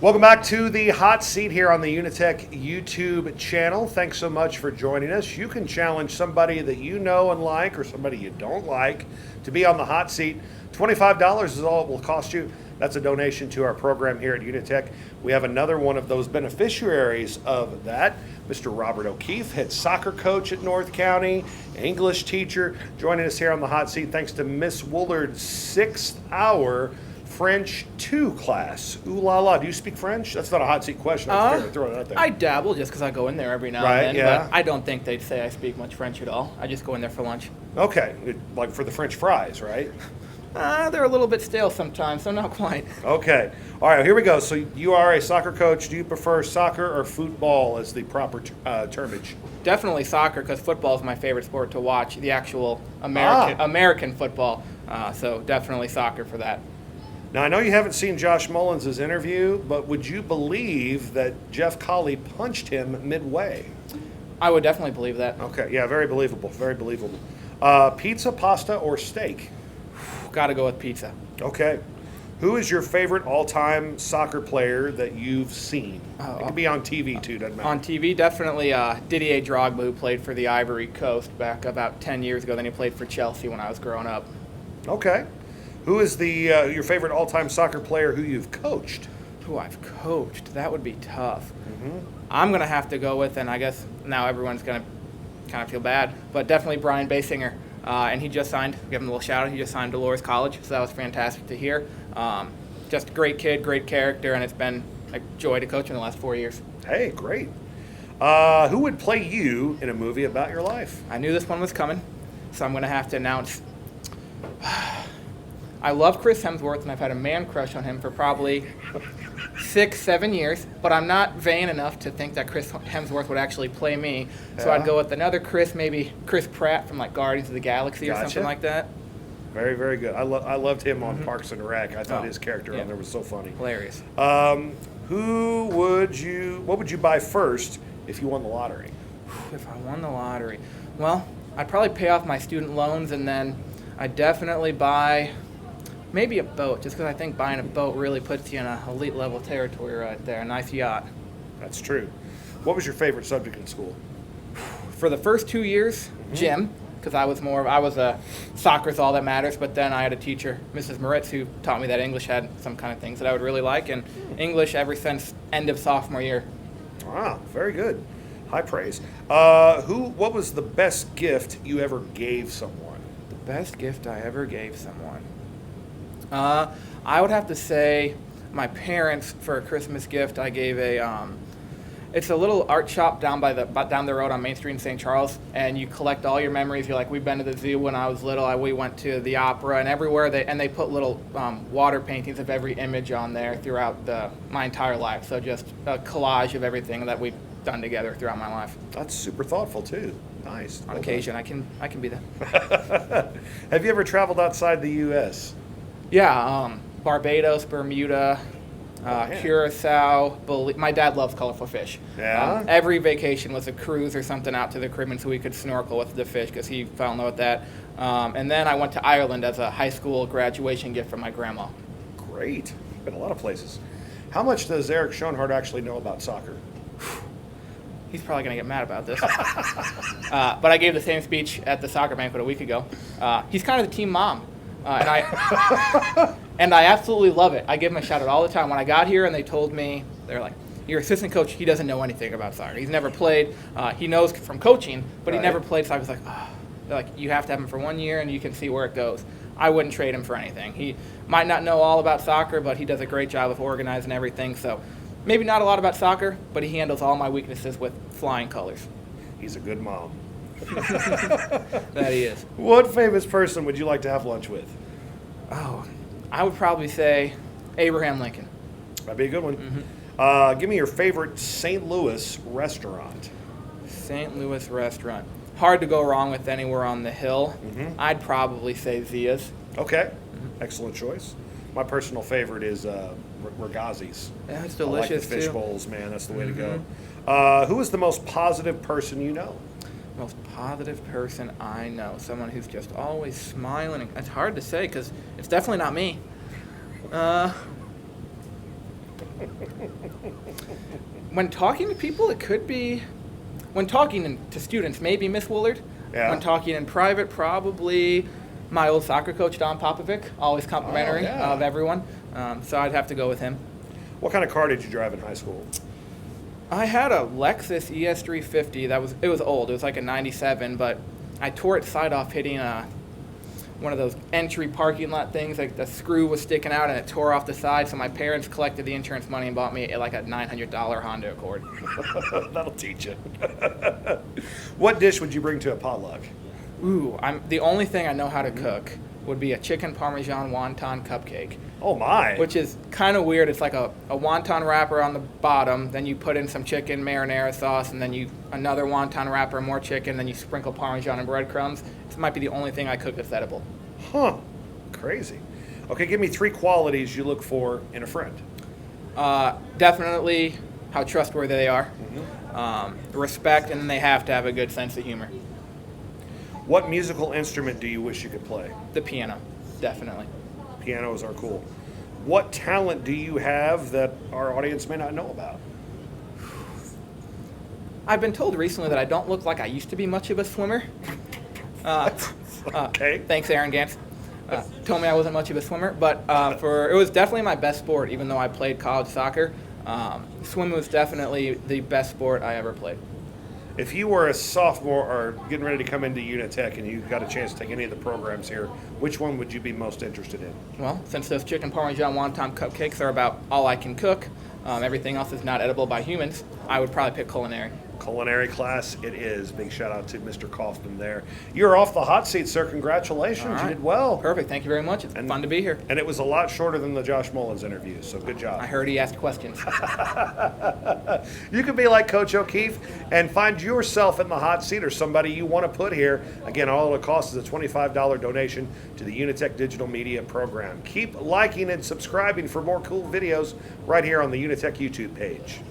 Welcome back to the hot seat here on the UniTec YouTube channel. Thanks so much for joining us. You can challenge somebody that you know and like or somebody you don't like to be on the hot seat. $25 is all it will cost you. That's a donation to our program here at UniTec. We have another one of those beneficiaries of that, Mr. Robert O'Keefe, head soccer coach at North County, English teacher, joining us here on the hot seat thanks to Miss Woolard's 6th hour French 2 class. Ooh la la. Do you speak French? That's not a hot seat question. I'm fair to throw it out there. I dabble just because I go in there every now and then. But I don't think they'd say I speak much French at all. I just go in there for lunch. Okay. Like for the French fries, right? They're a little bit stale sometimes, so not quite. Okay. All right, here we go. So you are a soccer coach. Do you prefer soccer or football as the proper termage? Definitely soccer, because football is my favorite sport to watch, the actual American football. So definitely soccer for that. Now, I know you haven't seen Josh Mullins' interview, but would you believe that Jeff Colley punched him midway? I would definitely believe that. Okay, yeah, very believable, very believable. Pizza, pasta, or steak? Got to go with pizza. Okay. Who is your favorite all-time soccer player that you've seen? It could be on TV, too, doesn't matter. On TV, definitely Didier Drogba, who played for the Ivory Coast back about 10 years ago. Then he played for Chelsea when I was growing up. Okay. Who is your favorite all-time soccer player who you've coached? Who I've coached? That would be tough. Mm-hmm. I'm going to have to go with, and I guess now everyone's going to kind of feel bad, but definitely Brian Basinger. And he just signed, give him a little shout out, he just signed Dolores College, so that was fantastic to hear. Just a great kid, great character, and it's been a joy to coach him in the last 4 years. Hey, great. Who would play you in a movie about your life? I knew this one was coming, so I'm going to have to announce. I love Chris Hemsworth, and I've had a man crush on him for probably 6-7 years, but I'm not vain enough to think that Chris Hemsworth would actually play me. So I'd go with another Chris, maybe Chris Pratt from like Guardians of the Galaxy or something like that. Very, very good. I loved him on Parks and Rec. I thought his character on there was so funny. Hilarious. What would you buy first if you won the lottery? If I won the lottery, well, I'd probably pay off my student loans, and then I'd definitely buy maybe a boat, just because I think buying a boat really puts you in a elite level territory right there. A nice yacht. That's true. What was your favorite subject in school? For the first 2 years, gym, because I was a soccer's all that matters. But then I had a teacher, Mrs. Moritz, who taught me that English had some kind of things that I would really like, and English ever since end of sophomore year. Wow, very good. High praise. What was the best gift you ever gave someone? The best gift I ever gave someone. I would have to say my parents, for a Christmas gift, I gave it's a little art shop down the road on Main Street in St. Charles, and you collect all your memories. You're like, we've been to the zoo when I was little, we went to the opera, and everywhere they put little water paintings of every image on there throughout my entire life. So just a collage of everything that we've done together throughout my life. That's super thoughtful too. Nice. On occasion, I can be that. Have you ever traveled outside the U.S.? Yeah, Barbados, Bermuda, Curacao. My dad loves colorful fish. Yeah? Every vacation was a cruise or something out to the Caribbean so we could snorkel with the fish because he fell in love with that. And then I went to Ireland as a high school graduation gift from my grandma. Great. Been a lot of places. How much does Eric Schoenhardt actually know about soccer? He's probably going to get mad about this. But I gave the same speech at the soccer banquet a week ago. He's kind of the team mom. And I absolutely love it. I give him a shout out all the time. When I got here and they told me, they're like, your assistant coach, he doesn't know anything about soccer. He's never played. He knows from coaching, but he never played. So I was like, they're like, you have to have him for 1 year and you can see where it goes. I wouldn't trade him for anything. He might not know all about soccer, but he does a great job of organizing everything. So maybe not a lot about soccer, but he handles all my weaknesses with flying colors. He's a good mom. That he is. What famous person would you like to have lunch with? Oh, I would probably say Abraham Lincoln. That'd be a good one. Give me your favorite St. Louis restaurant. St. Louis restaurant. Hard to go wrong with anywhere on the hill. I'd probably say Zia's. Okay. Excellent choice. My personal favorite is Ragazzi's. Yeah, it's delicious. I like the fish bowls, man. That's the way to go. Who is the most positive person you know? Most positive person I know. Someone who's just always smiling. It's hard to say because it's definitely not me. When talking to people, it could be. When talking to students, maybe Miss Woolard. Yeah. When talking in private, probably my old soccer coach, Don Popovic, always complimentary of everyone. So I'd have to go with him. What kind of car did you drive in high school? I had a Lexus ES350. It was old. It was like a '97, but I tore its side off hitting one of those entry parking lot things. Like the screw was sticking out and it tore off the side. So my parents collected the insurance money and bought me like a $900 Honda Accord. That'll teach you. What dish would you bring to a potluck? Ooh, the only thing I know how to cook would be a chicken parmesan wonton cupcake. Oh my! Which is kind of weird. It's like a wonton wrapper on the bottom, then you put in some chicken marinara sauce, and then another wonton wrapper, more chicken, then you sprinkle parmesan and breadcrumbs. This might be the only thing I cook that's edible. Huh. Crazy. Okay, give me 3 qualities you look for in a friend. Definitely how trustworthy they are, respect, and then they have to have a good sense of humor. What musical instrument do you wish you could play? The piano, definitely. Pianos are cool. What talent do you have that our audience may not know about? I've been told recently that I don't look like I used to be much of a swimmer. Okay. Thanks, Aaron Gantz. Told me I wasn't much of a swimmer, but it was definitely my best sport, even though I played college soccer. Swimming was definitely the best sport I ever played. If you were a sophomore or getting ready to come into UniTec and you got a chance to take any of the programs here, which one would you be most interested in? Well, since those chicken parmesan wonton cupcakes are about all I can cook, everything else is not edible by humans, I would probably pick culinary. Culinary class it is. Big shout out to Mr. Kaufman there. You're off the hot seat, sir. Congratulations. All right. You did well. Perfect. Thank you very much. It's fun to be here. And it was a lot shorter than the Josh Mullins interview, so good job. I heard he asked questions. You could be like Coach O'Keefe and find yourself in the hot seat or somebody you want to put here. Again, all it costs is a $25 donation to the UniTec Digital Media Program. Keep liking and subscribing for more cool videos right here on the UniTec YouTube page.